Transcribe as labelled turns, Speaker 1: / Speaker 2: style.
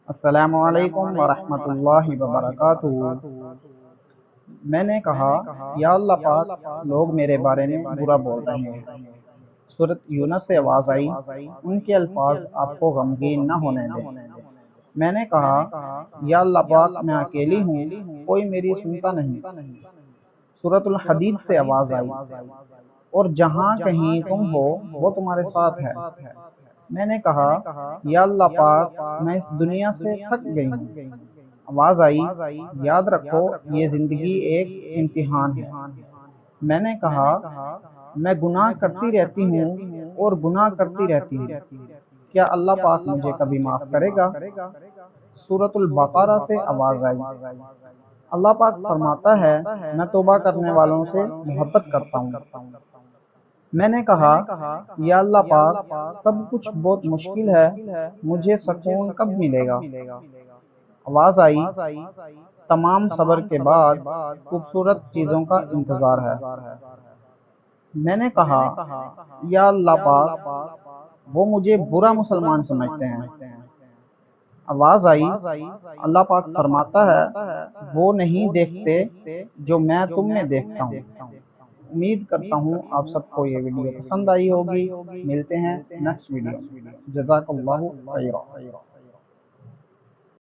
Speaker 1: السلام علیکم ورحمۃ اللہ وبرکاتہ۔ میں نے کہا یا اللہ پاک، لوگ میرے بارے میں برا بول رہے ہیں۔ سورۃ یونس سے آواز آئی، ان کے الفاظ آپ کو غمگین نہ ہونے دیں۔ میں نے کہا یا اللہ پاک، میں اکیلی ہوں، کوئی میری سنتا نہیں۔ سورۃ الحدید سے آواز آئی، اور جہاں کہیں تم ہو وہ تمہارے ساتھ ہے۔ میں نے کہا یا اللہ پاک، میں اس دنیا سے تھک گئی ہوں۔ آواز آئی، یاد رکھو یہ زندگی ایک امتحان ہے۔ میں نے کہا میں گناہ کرتی رہتی ہوں اور گناہ کرتی رہتی ہوں، کیا اللہ پاک مجھے کبھی معاف کرے گا؟ سورۃ البقرہ سے آواز آئی، اللہ پاک فرماتا ہے میں توبہ کرنے والوں سے محبت کرتا ہوں۔ میں نے کہا یا اللہ پاک، سب کچھ بہت مشکل ہے، مجھے سکون کب ملے گا؟ آواز آئی، تمام صبر کے بعد خوبصورت چیزوں کا انتظار ہے۔ میں نے کہا یا اللہ پاک، وہ مجھے برا مسلمان سمجھتے ہیں۔ آواز آئی، اللہ پاک فرماتا ہے وہ نہیں دیکھتے جو میں تم میں دیکھتا ہوں۔ امید کرتا ہوں آپ سب کو یہ ویڈیو پسند آئی ہوگی۔ ملتے ہیں نیکسٹ ویڈیو۔ جزاک اللہ خیرہ۔